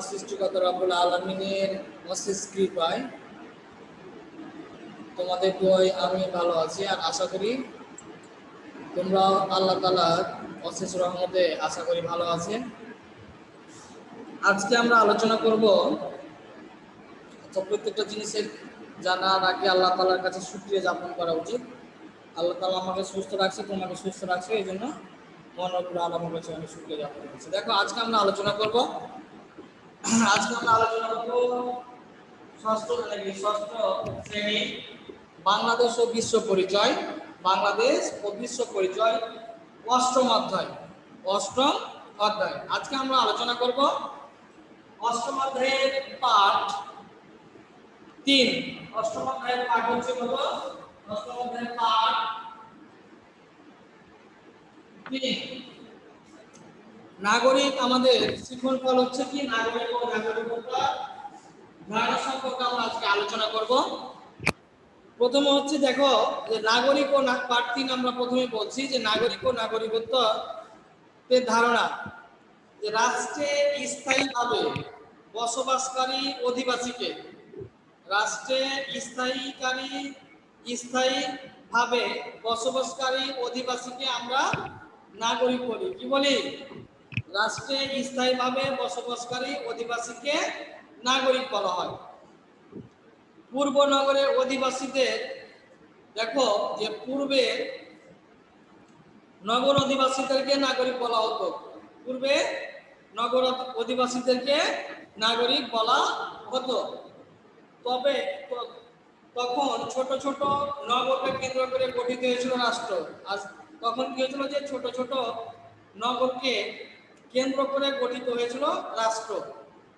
সৃষ্টিকর্তা রব্বুল আলামিনের অশেষ কৃপায় তোমাদের দোয়ায় আমি ভালো আছি, আর আশা করি তোমরা আল্লাহ তাআলার অশেষ রহমতে আশা করি ভালো আছেন। আজকে আমরা আলোচনা করব, তো প্রত্যেকটা জিনিসের জানার আগে আল্লাহ তাআলার কাছে শুকরিয়া জ্ঞাপন করা উচিত। আল্লাহ তাআলা আমাকে সুস্থ রাখছে, তোমাকে সুস্থ রাখছে, এই জন্য মহান রব্বুল আলামিনের কাছে আমি শুকরিয়া জ্ঞাপন করছি। দেখো, আজকে আমরা আলোচনা করব ষষ্ঠ শ্রেণী বাংলাদেশ ও বিশ্ব পরিচয়, বাংলাদেশ ও বিশ্ব পরিচয়, অষ্টম অধ্যায়। আজকে আমরা আলোচনা করব অষ্টম অধ্যায়ের পাঠ 3। অষ্টম অধ্যায়ের পাঠ হচ্ছে কত? অষ্টম অধ্যায়ের পাঠ 3। নাগরিক, আমাদের শিক্ষণফল হচ্ছে কি? নাগরিক ও নাগরিকত্ব ধারণা সম্পর্কে আমরা আজকে আলোচনা করব। প্রথমে হচ্ছে দেখো যে নাগরিক ও পার্ট 3 আমরা প্রথমে বলছি যে নাগরিক ও নাগরিকত্বের ধারণা, যে রাষ্ট্রে স্থায়ীভাবে বসবাসকারী অধিবাসীকে, রাষ্ট্রে স্থায়ীভাবে বসবাসকারী অধিবাসীকে আমরা নাগরিক বলি। কি বলি? রাষ্ট্রে স্থায়ীভাবে বসবাসকারী অধিবাসীকে নাগরিক বলা হয়। পূর্ব নগরের অধিবাসীদের, দেখো যে পূর্বে নগর অধিবাসীদেরকে নাগরিক বলা হতো, পূর্বে নগর অধিবাসীদেরকে নাগরিক বলা হতো। তবে তখন ছোট ছোট নগরকে কেন্দ্র করে গঠিত হয়েছিল রাষ্ট্র। আর তখন কি হয়েছিল? যে ছোট ছোট নগরকে কেন্দ্র করে গঠিত হয়েছিল রাষ্ট্র।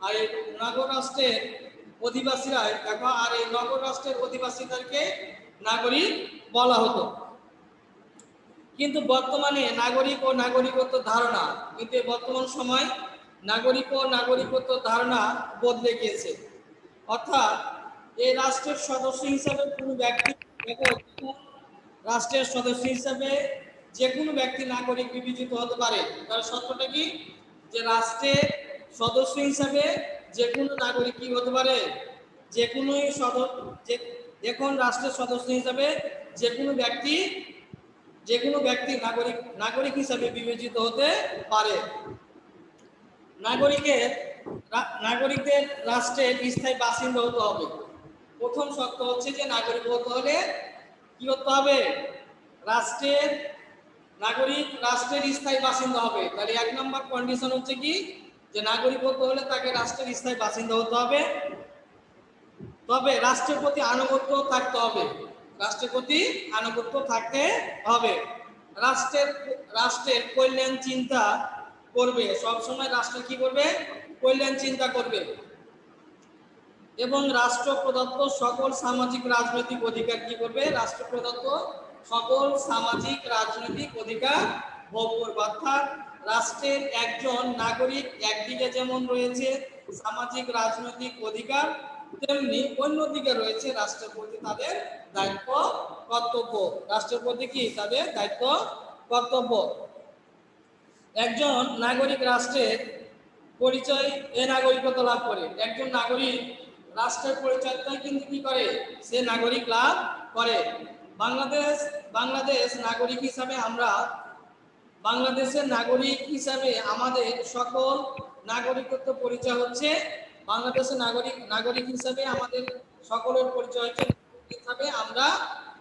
আর এই নগর রাষ্ট্রের অধিবাসীরা দেখো, আর এই নগর রাষ্ট্রের অধিবাসীদেরকে নাগরিক বলা হতো। কিন্তু বর্তমানে নাগরিক ও নাগরিকত্ব ধারণা, কিন্তু বর্তমান সময় নাগরিক ও নাগরিকত্ব ধারণা বদলে গিয়েছে। অর্থাৎ এই রাষ্ট্রের সদস্য হিসাবে কোনো ব্যক্তি, দেখো রাষ্ট্রের সদস্য হিসাবে যে কোনো ব্যক্তি নাগরিক বিবেচিত হতে পারে। তার শর্তটা কি? যে রাষ্ট্রের সদস্য হিসাবে যে কোনো নাগরিক কি হতে পারে? যে কোনো এখন রাষ্ট্রের সদস্য হিসাবে যে কোনো ব্যক্তি নাগরিক হিসাবে বিবেচিত হতে পারে। নাগরিকদের রাষ্ট্রের স্থায়ী বাসিন্দা হতে হবে। প্রথম শর্ত হচ্ছে যে নাগরিক হতে হলে কি হতে হবে? রাষ্ট্রের স্থায়ী বাসিন্দা হবে। তাহলে 1 নম্বর কন্ডিশন হচ্ছে কি? যে নাগরিক হতে হলে তাকে রাষ্ট্রের স্থায়ী বাসিন্দা হতে হবে। তবে রাষ্ট্রের প্রতি আনুগত্য থাকতে হবে। রাষ্ট্রের প্রতি আনুগত্য থাকতে হবে। রাষ্ট্রের কল্যাণ চিন্তা করবে, সবসময় রাষ্ট্র কি করবে? কল্যাণ চিন্তা করবে। এবং রাষ্ট্র প্রদত্ত সকল সামাজিক রাজনৈতিক অধিকার কি করবে? রাষ্ট্র প্রদত্ত সকল সামাজিক রাজনৈতিক অধিকার ভোগ করবে। অর্থাৎ রাষ্ট্রের একজন নাগরিক একদিকে যেমন রয়েছে সামাজিক রাজনৈতিক অধিকার, তেমনি অন্যদিকে রয়েছে রাষ্ট্রের প্রতি তাদের দায়িত্ব কর্তব্য। রাষ্ট্রের প্রতি কি? তাদের দায়িত্ব কর্তব্য। একজন নাগরিক রাষ্ট্রের পরিচয় নাগরিকত্ব লাভ করে। একজন নাগরিক রাষ্ট্রের পরিচয়টাই কিন্তু কি করে? সে নাগরিক লাভ করে। বাংলাদেশ নাগরিক হিসাবে আমরা, বাংলাদেশের নাগরিক হিসাবে আমাদের সকল নাগরিকত্ব পরিচয় হচ্ছে, বাংলাদেশের নাগরিক হিসাবে আমাদের সকলের পরিচয় হচ্ছে হিসাবে আমরা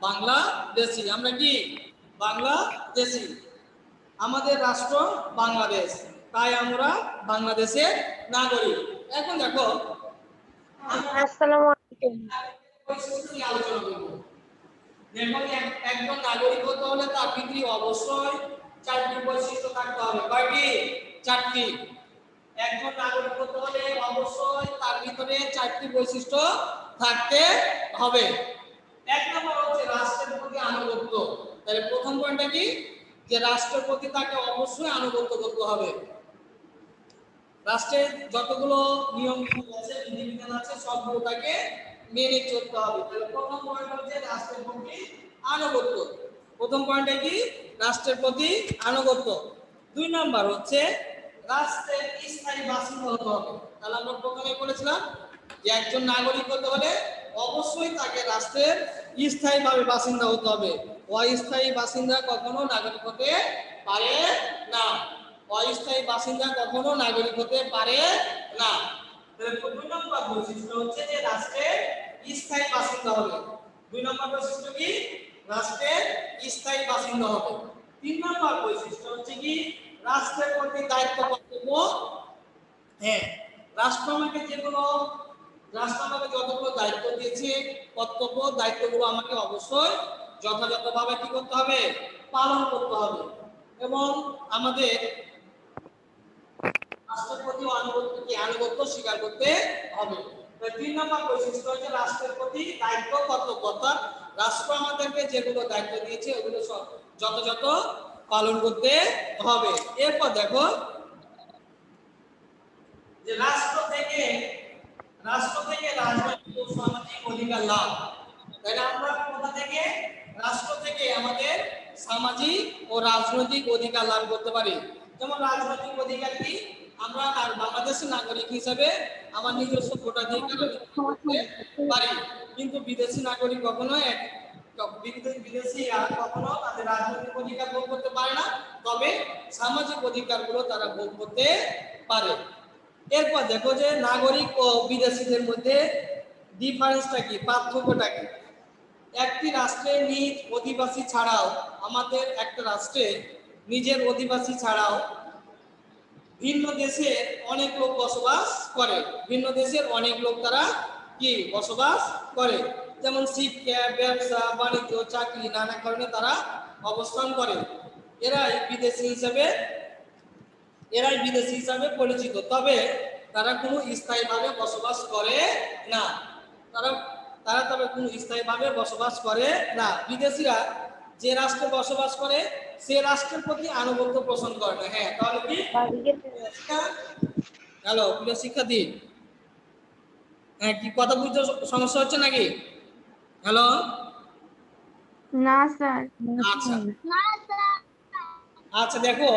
বাংলাদেশি। আমরা কি? বাংলাদেশি। আমাদের রাষ্ট্র বাংলাদেশ, তাই আমরা বাংলাদেশের নাগরিক। এখন দেখো আসসালামু আলাইকুম। আলোচনা করব। দেখো, একজন নাগরিক হতে হলে তার ভিতরে অবশ্যই 4টি বৈশিষ্ট্য থাকতে হবে। কয়টি? 4টি। একজন নাগরিক হতে হলে অবশ্যই তার ভিতরে 4টি বৈশিষ্ট্য থাকতে হবে। 1 নম্বর হচ্ছে রাষ্ট্রের প্রতি আনুগত্য। তাহলে প্রথম পয়েন্টটা কি? যে রাষ্ট্রের প্রতি তাকে অবশ্যই আনুগত্য করতে হবে। রাষ্ট্রের যতগুলো নিয়ম আছে, বিধিবিধান আছে, সবগুলো তাকে মেনে চলতে হবে। তাহলে প্রথম পয়েন্ট হচ্ছে রাষ্ট্রের প্রতি আনুগত্য। প্রথম পয়েন্টটা কি? রাষ্ট্রের প্রতি আনুগত্য। 2 নাম্বার হচ্ছে রাষ্ট্রের স্থায়ী বাসিন্দা হতে হবে। তাহলে আমরা প্রথমে বলেছিলাম যে একজন নাগরিক হতে হলে অবশ্যই তাকে রাষ্ট্রের স্থায়ীভাবে বাসিন্দা হতে হবে। অস্থায়ী বাসিন্দা কখনো নাগরিক হতে পারে না। অস্থায়ী বাসিন্দা কখনো নাগরিক হতে পারে না। তাহলে 2 নম্বর বৈশিষ্ট্য হচ্ছে যে রাষ্ট্রের স্থায়ী বাসিন্দা হবে। 2 নম্বর বৈশিষ্ট্য কি? রাষ্ট্রের স্থায়ী বাসিন্দা হবে। 3 নম্বর বৈশিষ্ট্য হচ্ছে কি? রাষ্ট্রের প্রতি দায়িত্ব কর্তব্য। হ্যাঁ, রাষ্ট্র আমাকে যতগুলো দায়িত্ব দিয়েছে, কর্তব্য দায়িত্বগুলো আমাকে অবশ্যই যথাযথভাবে কি করতে হবে? পালন করতে হবে। এবং আমাদের রাষ্ট্রের প্রতি আনুগত্য স্বীকার করতে হবে। 3 নম্বর বৈশিষ্ট্য হচ্ছে রাষ্ট্রের প্রতি দায়িত্ব কর্তব্য। অর্থাৎ রাষ্ট্র আমাদেরকে যেগুলো দায়িত্ব দিয়েছে ওগুলো সব যথাযথ পালন করতে হবে। এরপর দেখো যে রাষ্ট্র থেকে রাজনৈতিক ও সামাজিক অধিকার লাভ। তাহলে আমরা কোথা থেকে? রাষ্ট্র থেকে আমাদের সামাজিক ও রাজনৈতিক অধিকার লাভ করতে পারি। যেমন রাজনৈতিক অধিকার কি? আমরা বাংলাদেশের নাগরিক হিসেবে আমার নিজস্ব ভোটাধিকার করতে পারি, কিন্তু বিদেশি নাগরিক কখনো বিদেশি আর কখনো তাদের রাজনৈতিক অধিকার ভোগ করতে পারে না, তবে সামাজিক অধিকারগুলো তারা ভোগ করতে পারে। এরপর দেখো যে নাগরিক ও বিদেশিদের মধ্যে ডিফারেন্সটা কি, পার্থক্যটা কি? একটি রাষ্ট্রে নিজ অধিবাসী ছাড়াও আমাদের একটা রাষ্ট্রে নিজের অধিবাসী ছাড়াও ভিন্ন দেশের অনেক লোক বসবাস করে। ভিন্ন দেশের অনেক লোক তারা কি বসবাস করে। যেমন শিক্ষা, ব্যবসা, বাণিজ্য, চাকরি নানা কারণে তারা অবস্থান করে। এরাই বিদেশি হিসাবে পরিচিত, তবে তারা কোনো স্থায়ীভাবে বসবাস করে না। তারা তবে কোনো স্থায়ীভাবে বসবাস করে না। বিদেশিরা যে রাষ্ট্রে বসবাস করে সে রাষ্ট্রের প্রতি আনুগত্য পোষণ করে না। হ্যাঁ, তাহলে কি? হ্যালো প্রিয় শিক্ষার্থী, হ্যাঁ কি কথা বুঝতে সমস্যা হচ্ছে নাকি? হ্যালো, না স্যার। আচ্ছা আচ্ছা দেখো,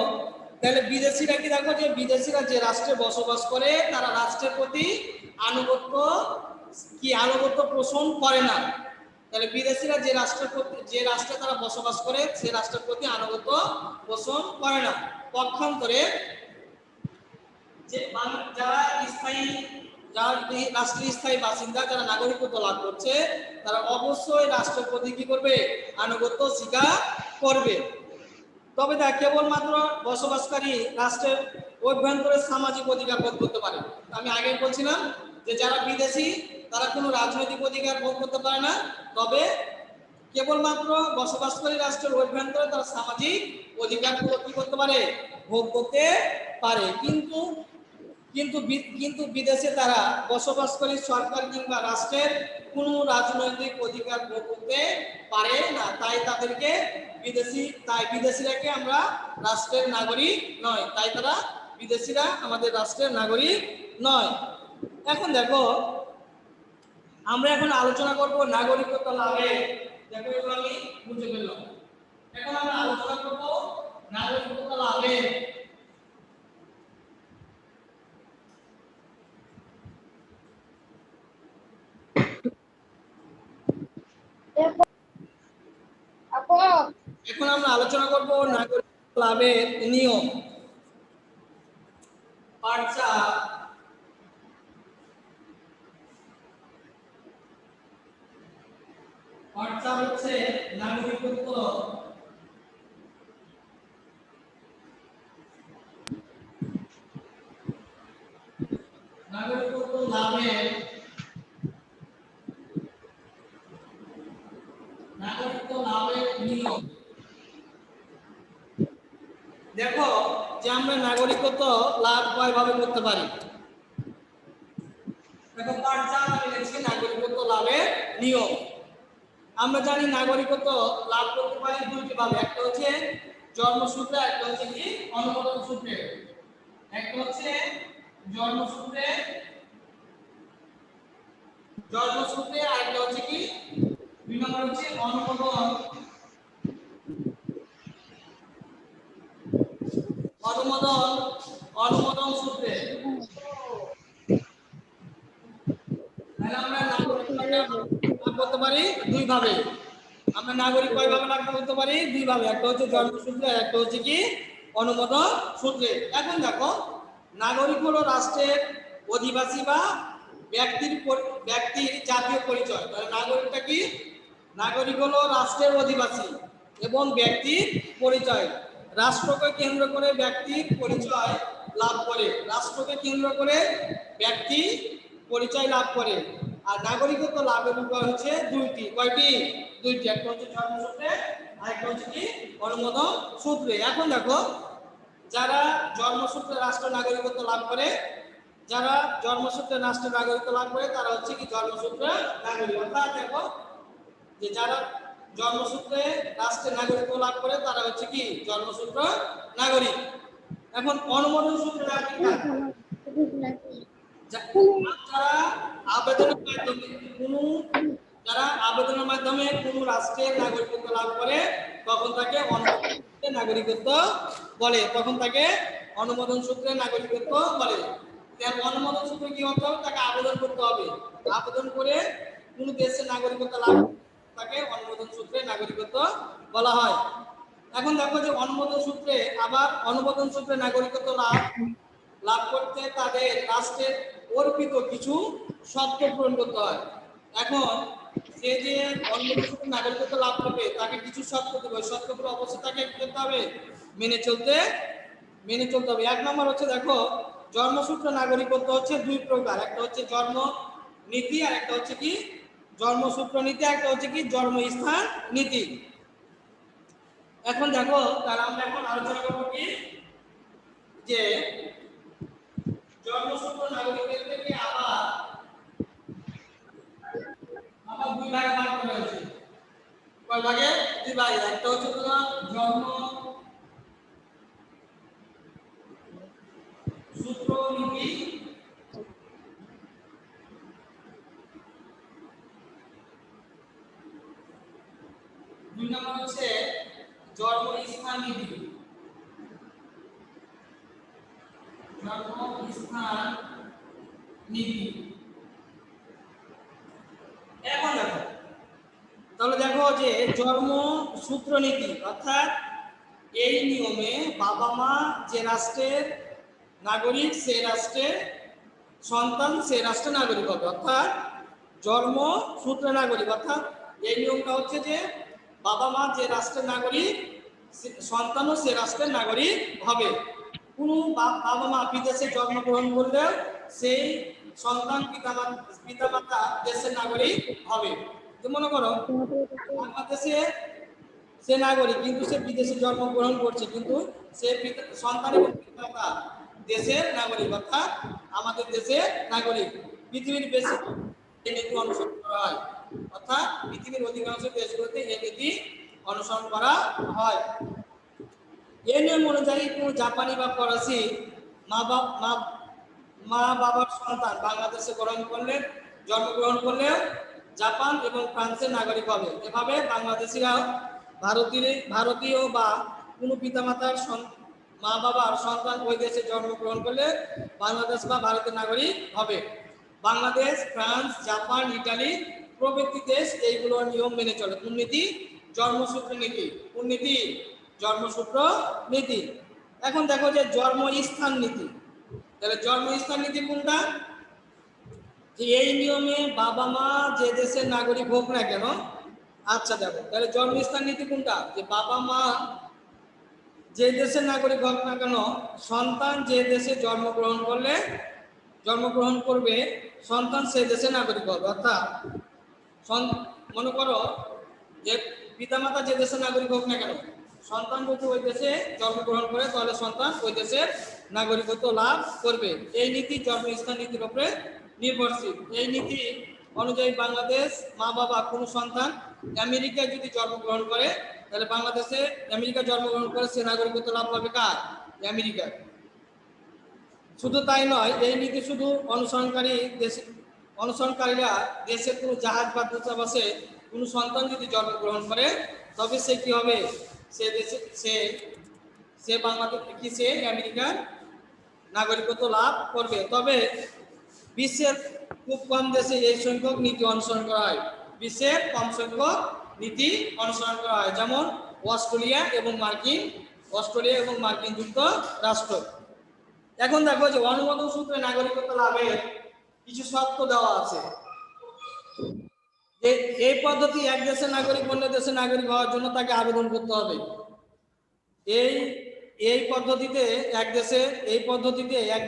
তাহলে বিদেশিরা কি? দেখো যে বিদেশিরা যে রাষ্ট্রে বসবাস করে তারা রাষ্ট্রের প্রতি আনুগত্য পোষণ করে না। তাহলে বিদেশিরা যে রাষ্ট্রে তারা বসবাস করে সে রাষ্ট্রের প্রতি আনুগত্য পোষণ করে না। পক্ষান্তরে যে যারা রাষ্ট্রের স্থায়ী বাসিন্দা, যারা নাগরিকত্ব লাভ করছে, তারা অবশ্যই রাষ্ট্রের প্রতি কি করবে? আনুগত্য স্বীকার করবে। তবে তা কেবলমাত্র বসবাসকারী রাষ্ট্রের অভ্যন্তরে সামাজিক অধিকার ভোগ করতে পারে। আমি আগে বলছিলাম যে যারা বিদেশি তারা কোনো রাজনৈতিক অধিকার ভোগ করতে পারে না, তবে কেবলমাত্র বসবাসকারী রাষ্ট্রের অভ্যন্তরে তারা সামাজিক অধিকারগুলো কি করতে পারে? ভোগ করতে পারে। কিন্তু বিদেশে তারা বসবাসকারী সরকার কিংবা রাষ্ট্রের কোনো রাজনৈতিক অধিকার ভোগ করতে পারে না। তাই বিদেশিরাকে আমরা রাষ্ট্রের নাগরিক নয়, তাই তারা বিদেশিরা আমাদের রাষ্ট্রের নাগরিক নয়। এখন দেখো আমরা এখন আলোচনা করব নাগরিকত্ব লাভে। দেখো এগুলো আমি বুঝে ফেললাম। এখন আমরা আলোচনা করব নাগরিকত্ব লাভে। এখন আমরা আলোচনা করব নাগরিকত্ব লাভের নিয়ম। হচ্ছে নাগরিকত্ব লাভের নিয়ম। দেখো যে আমরা নাগরিকত্ব লাভ কয়ভাবে করতে পারি। দেখো পার্ট 4 আমি লিখছি নাগরিকত্ব লাভের নিয়ম। আমরা জানি নাগরিকত্ব লাভ করতে পারি দুটি ভাবে, একটা হচ্ছে জন্মসূত্রে, একটা হচ্ছে কি অনুমোদন সূত্রে। একটা হচ্ছে জন্মসূত্রে আর একটা হচ্ছে কি 2 নম্বর হচ্ছে অনুমোদন অনুমোদন সূত্রে। তাহলে আমরা নাগরিকটাকে ভাগ করতে পারি দুই ভাবে। আমরা নাগরিক কয় ভাবে ভাগ করতে পারি? দুই ভাবে। একটা হচ্ছে জন্মসূত্রে, আর একটা হচ্ছে কি অনুমোদন সূত্রে। এখন দেখো, নাগরিক হলো রাষ্ট্রের অধিবাসী বা ব্যক্তির জাতীয় পরিচয়। তাহলে নাগরিকটা কি? নাগরিক হলো রাষ্ট্রের অধিবাসী এবং ব্যক্তির পরিচয়। রাষ্ট্রকে কেন্দ্র করে ব্যক্তির পরিচয় লাভ করে। রাষ্ট্রকে কেন্দ্র করে ব্যক্তি পরিচয় লাভ করে। আর নাগরিকত্ব লাভের উপায় হচ্ছে দুইটি। কয়টি? দুইটি। একটা হচ্ছে জন্মসূত্রে, আর একটা হচ্ছে কি অনুমোদন সূত্রে। এখন দেখো, যারা জন্মসূত্রে রাষ্ট্র নাগরিকত্ব লাভ করে, যারা জন্মসূত্রে রাষ্ট্রের নাগরিকত্ব লাভ করে তারা হচ্ছে কি জন্মসূত্রে নাগরিক। অর্থাৎ দেখো যে যারা জন্মসূত্রে রাষ্ট্রের নাগরিকত্ব লাভ করে তারা হচ্ছে কি জন্মসূত্র নাগরিক। এখন অনুমোদন সূত্রে নাগরিক যারা আবেদনের মাধ্যমে কোনো রাষ্ট্রের নাগরিকত্ব লাভ করে তখন তাকে অনুমোদন সূত্রে নাগরিকত্ব বলে। তখন তাকে অনুমোদন সূত্রে নাগরিকত্ব বলে। অনুমোদন সূত্রে কি হতে হবে? তাকে আবেদন করতে হবে। আবেদন করে কোন দেশের নাগরিকত্ব লাভ তাকে অনুমোদন সূত্রে নাগরিকত্ব বলা হয়। এখন দেখো যে অনুমোদন সূত্রে নাগরিকত্ব লাভ করতে তাদের রাষ্ট্রের অর্পিত কিছু শর্ত পূরণ করতে হয়। এখন সে যে অনুমোদন সূত্রে নাগরিকত্ব লাভ করবে তাকে কিছু শর্ত দেবে। শর্তগুলো অবশ্যই তাকে কি করতে হবে? মেনে চলতে হবে। এক নম্বর হচ্ছে দেখো, জন্মসূত্র নাগরিকত্ব হচ্ছে দুই প্রকার। একটা হচ্ছে জন্ম নীতি, আর একটা হচ্ছে কি জন্মসূত্র নীতি, একটা হচ্ছে কি জন্মস্থান নীতি। এখন দেখো, তাহলে আমরা এখন আলোচনা করবো কি যে জন্মসূত্র নাগরিকের থেকে আবার দুই ভাগে ভাগ করা হয়েছে। কয় ভাগে? দুই ভাগে। একটা হচ্ছে তোমার জন্ম সূত্র নীতি, দুই নম্বর হচ্ছে জন্মস্থান নীতি। জন্মস্থান নীতি। এখন দেখো, তাহলে দেখো যে জন্মসূত্র নীতি, অর্থাৎ এই নিয়মে বাবা মা যে রাষ্ট্রের নাগরিক সে রাষ্ট্রের সন্তান সে রাষ্ট্রের নাগরিক হবে। অর্থাৎ জন্মসূত্র নাগরিক, অর্থাৎ এই নিয়মটা হচ্ছে যে বাবা মা যে রাষ্ট্রের নাগরিক সন্তানও সে রাষ্ট্রের নাগরিক হবে। কোনো বাবা মা বিদেশে জন্মগ্রহণ করলেও সেই সন্তান পিতামাতা দেশের নাগরিক হবে। তো মনে করো বাংলাদেশে সে নাগরিক কিন্তু সে বিদেশে জন্মগ্রহণ করছে, কিন্তু সে সন্তান এবং পিতামাতা দেশের নাগরিক, অর্থাৎ আমাদের দেশের নাগরিক। পৃথিবীর বেশি এই নীতি অনুসরণ করা হয়, অর্থাৎ পৃথিবীর অধিকাংশ দেশগুলোতে এই নীতি অনুসরণ করা হয়। এই নিয়ম অনুযায়ী কোনো জাপানি বা ফরাসি মা বাবার সন্তান বাংলাদেশে জন্মগ্রহণ করলে জাপান এবং ফ্রান্সের নাগরিক হবে। এভাবে বাংলাদেশিরাও ভারতীয় বা কোনো পিতামাতার মা বাবার সন্তান ওই দেশে জন্মগ্রহণ করলে বাংলাদেশ বা ভারতের নাগরিক হবে। বাংলাদেশ, ফ্রান্স, জাপান, ইটালি প্রভৃতি দেশ এইগুলোর নিয়ম মেনে চলে। কোন নীতি? জন্মসূত্র নীতি। কোন নীতি? জন্মসূত্র নীতি। এখন দেখো যে জন্মস্থান নীতি। তাহলে জন্মস্থান নীতি কোনটা? যে এই নিয়মে বাবা মা যে দেশের নাগরিক হোক না কেন, আচ্ছা দেখো তাহলে জন্মস্থান নীতি কোনটা? যে বাবা মা যে দেশের নাগরিক হোক না কেন, সন্তান যে দেশে জন্মগ্রহণ করবে সন্তান সেই দেশের নাগরিক হবে। অর্থাৎ মনে করো যে পিতামাতা যে দেশের নাগরিক হোক না কেন, সন্তান যদি ওই দেশে জন্মগ্রহণ করে তাহলে সন্তান ওই দেশের নাগরিকত্ব লাভ করবে। এই নীতি জন্মস্থান নীতির উপরে নির্ভরশীল। এই নীতি অনুযায়ী বাংলাদেশ মা বাবা কোনো সন্তান আমেরিকায় যদি জন্মগ্রহণ করে তাহলে বাংলাদেশে আমেরিকা জন্মগ্রহণ করে সে নাগরিকত্ব লাভ পাবে কার? আমেরিকা। শুধু তাই নয়, এই নীতি শুধু অনুসরণকারীরা দেশের কোনো জাহাজ বা দূতাবাসে কোনো সন্তান যদি জন্মগ্রহণ করে তবে সে কি হবে? সে দেশে সে বাংলাদেশ কি সে আমেরিকার নাগরিকত্ব লাভ করবে। তবে বিশ্বের খুব কম দেশে এই সংখ্যক নীতি অনুসরণ করা হয়। বিশ্বের কম সংখ্যক নীতি অনুসরণ করা হয়, যেমন অস্ট্রেলিয়া এবং মার্কিন যুক্তরাষ্ট্র। এখন দেখো যে অনুমোদন সূত্রে নাগরিকত্ব লাভের কিছু শর্ত দেওয়া আছে। যে এই পদ্ধতি এক দেশের নাগরিক অন্য দেশের নাগরিক হওয়ার জন্য তাকে আবেদন করতে হবে। এই পদ্ধতিতে এক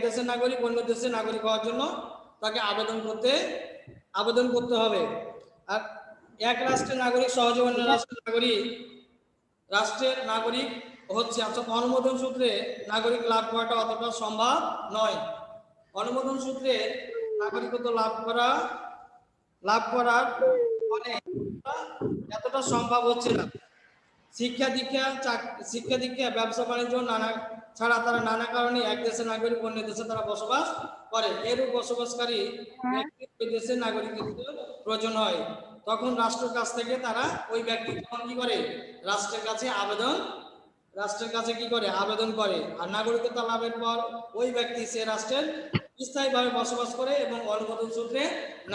দেশের নাগরিক অন্য দেশের নাগরিক হওয়ার জন্য তাকে আবেদন করতে হবে। আর এক রাষ্ট্রের নাগরিক সহজে অন্য রাষ্ট্রের নাগরিক হচ্ছে, অর্থাৎ অনুমোদন সূত্রে নাগরিক লাভ করাটা অতটা সম্ভব নয়। অনুমোদন সূত্রে নাগরিকত্ব লাভ করার মানে এতটা সম্ভব হচ্ছে না। শিক্ষা দীক্ষা ব্যবসা বাণিজ্য ছাড়া তারা নানা কারণে এক দেশের নাগরিক অন্য দেশে তারা বসবাস করে। এরূপ বসবাসকারী ব্যক্তির ওই দেশের নাগরিকত্ব প্রয়োজন হয়। তখন রাষ্ট্রের কাছ থেকে তারা ওই ব্যক্তি তখন কি করে, রাষ্ট্রের কাছে আবেদন করে। আর নাগরিকত্ব লাভের পর ওই ব্যক্তি সে রাষ্ট্রের স্থায়ীভাবে বসবাস করে। এবং অনুমোদন সূত্রে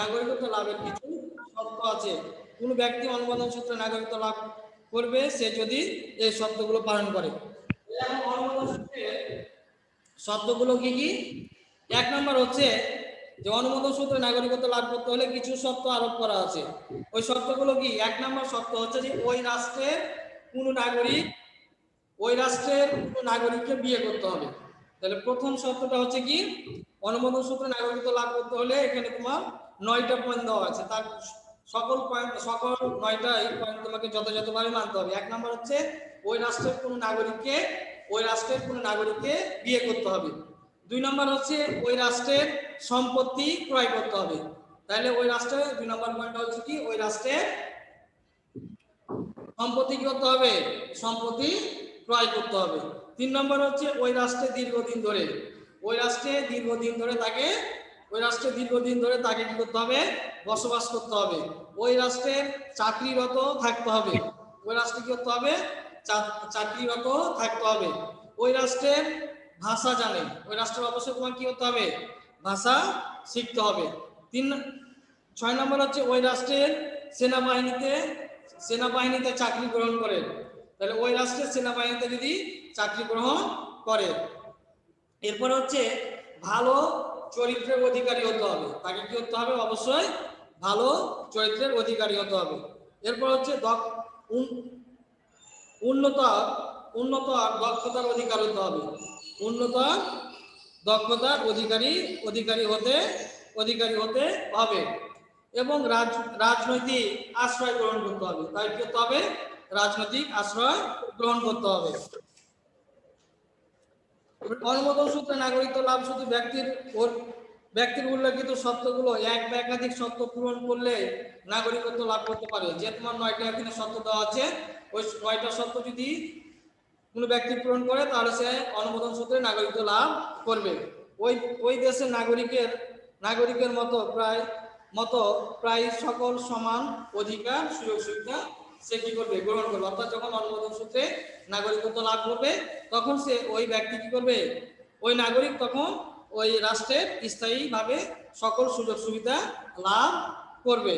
নাগরিকত্ব লাভের কিছু শর্ত আছে। কোন ব্যক্তি অনুমোদন সূত্রে নাগরিকত্ব লাভ করবে সে যদি এই শর্তগুলো পালন করে। এখন অনুমোদন সূত্রে শর্তগুলো কি কি? এক নম্বর হচ্ছে যে অনুমোদন সূত্রে নাগরিকত্ব লাভ করতে হলে কিছু শর্ত আরোপ করা আছে। ওই শর্তগুলো কি? এক নম্বর শর্ত হচ্ছে যে ওই রাষ্ট্রের কোনো নাগরিককে বিয়ে করতে হবে। তাহলে প্রথম শর্তটা হচ্ছে কি, অনুমোদন সূত্রে নাগরিকত্ব লাভ করতে হলে এখানে তোমার 9টা পয়েন্ট দেওয়া আছে। তার সকল 9টাই পয়েন্ট তোমাকে যথাযথভাবে মানতে হবে। এক নম্বর হচ্ছে ওই রাষ্ট্রের কোনো নাগরিককে বিয়ে করতে হবে। 2 নম্বর হচ্ছে ওই রাষ্ট্রের সম্পত্তি ক্রয় করতে হবে। তাহলে ওই রাষ্ট্রের 2 নম্বর পয়েন্ট হচ্ছে কি, ওই রাষ্ট্রের সম্পত্তি কি করতে হবে? সম্পত্তি ক্রয় করতে হবে। 3 নম্বর হচ্ছে ওই রাষ্ট্রে দীর্ঘদিন ধরে তাকে কি করতে হবে? বসবাস করতে হবে। ওই রাষ্ট্রের চাকরিরত থাকতে হবে। ওই রাষ্ট্রের ভাষা জানে। ওই রাষ্ট্রের অবশ্যই তোমার কি করতে হবে? ভাষা শিখতে হবে। 6 নম্বর হচ্ছে ওই রাষ্ট্রের সেনাবাহিনীতে চাকরি গ্রহণ করে। তাহলে ওই রাষ্ট্রের সেনাবাহিনীতে যদি চাকরি গ্রহণ করে। এরপর হচ্ছে ভালো চরিত্রের অধিকারী হতে হবে। তাকে কি হতে হবে? অবশ্যই ভালো চরিত্রের অধিকারী হতে হবে। এরপর হচ্ছে উন্নত দক্ষতার অধিকারী হতে হবে। দক্ষতার অধিকারী হতে হবে। এবং রাজনৈতিক আশ্রয় গ্রহণ করতে হবে। তাই কি করতে হবে? রাজনৈতিক আশ্রয় গ্রহণ করতে হবে। অনুমোদন সূত্রে নাগরিকত্ব লাভ শুধু ব্যক্তির উল্লেখিত শর্তগুলো এক বা একাধিক শর্ত পূরণ করলে নাগরিকত্ব লাভ করতে পারে। যে তোমার 9টা এখানে শর্ত দেওয়া আছে, ওই 9টা শর্ত যদি কোনো ব্যক্তি পূরণ করে তাহলে সে অনুমোদন সূত্রে নাগরিকত্ব লাভ করবে। ওই দেশের নাগরিকের মতো প্রায় সকল সমান অধিকার সুযোগ সুবিধা সে কি করবে? গ্রহণ করবে। অর্থাৎ যখন অনুমোদন সূত্রে নাগরিকত্ব লাভ করবে তখন সে ওই ব্যক্তি কি করবে? ওই নাগরিক তখন ওই রাষ্ট্রের স্থায়ীভাবে সকল সুযোগ সুবিধা লাভ করবে।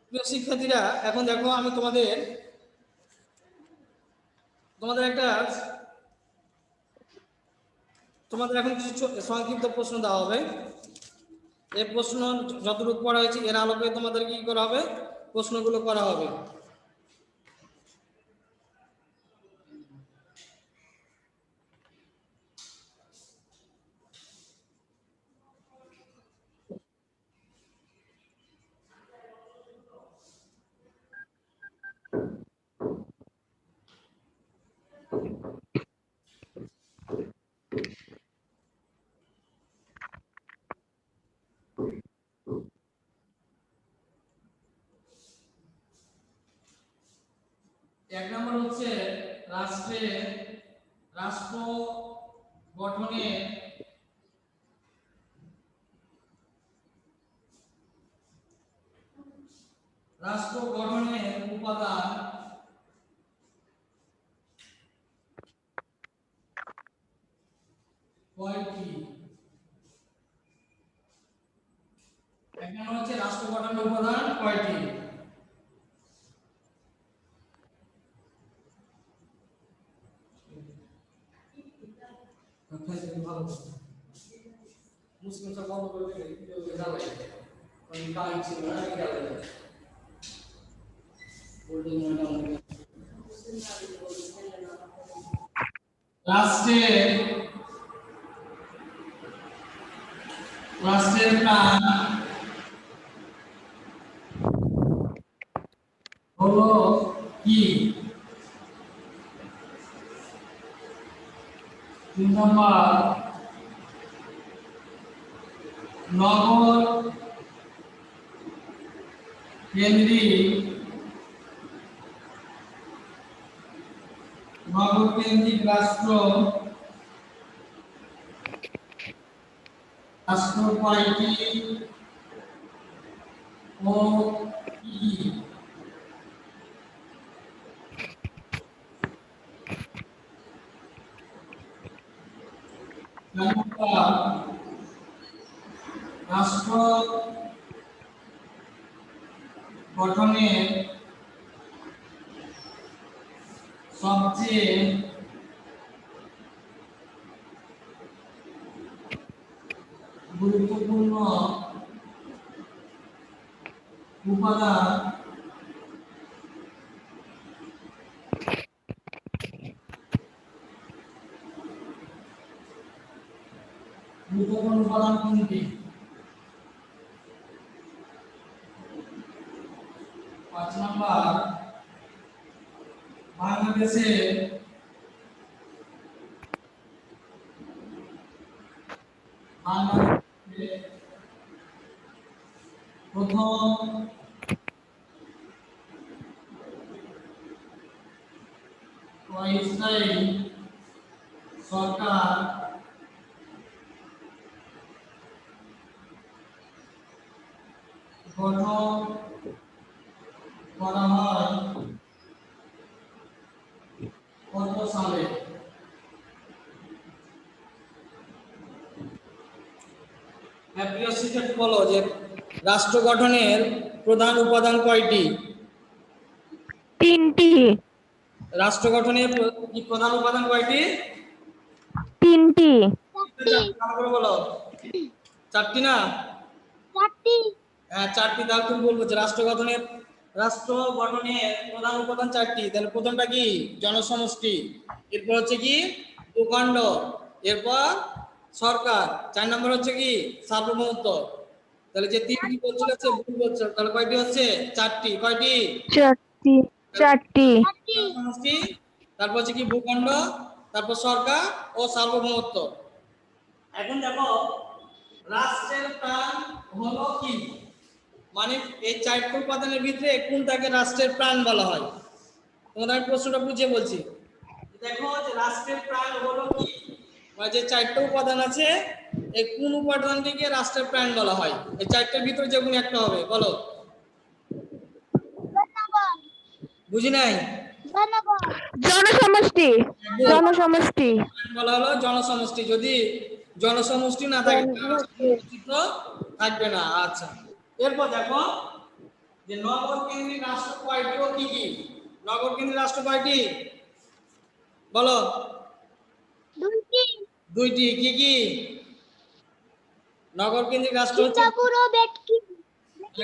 প্রিয় শিক্ষার্থীরা, এখন দেখো আমি তোমাদের এখন কিছু সংক্ষিপ্ত প্রশ্ন দেওয়া হবে। এই প্রশ্ন যতটুকু পড়া হয়েছে এর আলোকে তোমাদের কি করা হবে? প্রশ্নগুলো করা হবে। এক নম্বর হচ্ছে রাষ্ট্র গঠনের উপাদান কয়টি? এখানে হচ্ছে রাষ্ট্র গঠনের উপাদান কয়টি? মুসলিম সব বন্ধ করে দিলে কেউ জ্বালাই ওই কাজ ছিল না জ্বালাই বলতে মনে রাষ্ট্রের রাষ্ট্রের প্রাণ হলো কি? 3 নম্বর নগর কেন্দ্রিক রাষ্ট্র কয়টি ও কি? রাষ্ট্র গঠনের সবচেয়ে গুরুত্বপূর্ণ উপাদান কোনটি? 5 নম্বর বাংলাদেশে প্রথম অস্থায়ী সরকার গঠন করা হয় কত সালে? প্রিয় শিক্ষার্থী বলো যে রাষ্ট্র গঠনের প্রধান উপাদান কয়টি? 3টি। রাষ্ট্র গঠনের প্রধান উপাদান কয়টি? 3টি। বলো 4টি না? 4টি। হ্যাঁ 4টি। তাহলে তুমি বলবো যে রাষ্ট্র গঠনের প্রধান উপাদান 4টি। তাহলে প্রথমটা কি? জনসমষ্টি। এরপর হচ্ছে কি? ভূখণ্ড। এরপর সরকার। 4 নম্বর হচ্ছে কি? সার্বভৌমত্ব। তাহলে যে 3টি বলছিল সে ভুল বলছিল। তাহলে কয়টি হচ্ছে? 4টি। কয়টি? 4টি। 4টি। জনসমষ্টি, তারপর হচ্ছে কি? ভূখণ্ড, তারপর সরকার ও সার্বভৌমত্ব। এখন দেখো রাষ্ট্রের প্রাণ হলো কি? মানে এই 4টি উপাদানের ভিতরে কোনটাকে রাষ্ট্রের প্রাণ বলা হয়? তোমাদের আমি প্রশ্নটা বুঝিয়ে বলছি। দেখো যে রাষ্ট্রের প্রাণ হলো কি, মানে যে 4টি উপাদান আছে এই কোন উপাদানটিকে রাষ্ট্রের প্রাণ বলা হয়? এই 4টির ভিতরে যে কোনো একটা হবে, বলো। বুঝি নাই? জনসমষ্টি। জনসমষ্টি বলা হলো জনসমষ্টি। যদি জনসমষ্টি না থাকে চিত্র থাকবে না। আচ্ছা, এরপর দেখো যে নগর কেন্দ্রিক রাষ্ট্র কয়টি ও কি কি? নগর কেন্দ্রিক রাষ্ট্র কয়টি? বলো। 2টি। কি কি? নগর কেন্দ্রিক রাষ্ট্র হচ্ছে সিঙ্গাপুর ও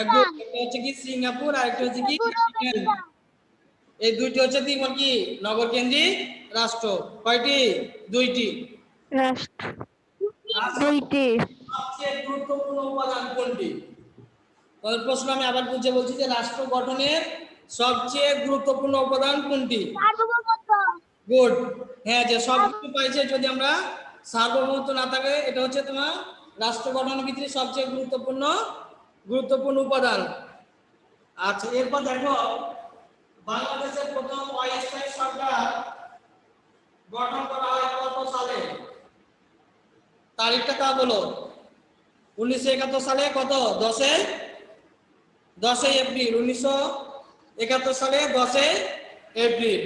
একটা হচ্ছে কি সিঙ্গাপুর আর একটা হচ্ছে কি ভ্যাটিকান। এই 2টি হচ্ছে কি নগর কেন্দ্রিক রাষ্ট্র। কয়টি? 2টি। রাষ্ট্র 2টি। সবচেয়ে গুরুত্বপূর্ণ উপাদান কোনটি? তাহলে প্রশ্ন আমি আবার বুঝে বলছি যে রাষ্ট্র গঠনের সবচেয়ে গুরুত্বপূর্ণ উপাদান কোনটি? গুড। হ্যাঁ, যে সব কিছু পাইছে, যদি আমরা সার্বভৌমত্ব না থাকে, এটা হচ্ছে তোমার রাষ্ট্র গঠনের ভিতরে সবচেয়ে গুরুত্বপূর্ণ উপাদান। আচ্ছা, এরপর দেখো বাংলাদেশের প্রথম অস্থায়ী সরকার গঠন করা হয় কত সালে? তারিখটা তা বলো। 1971 সালে। কত? 10 এপ্রিল 1971 সালে 10 এপ্রিল।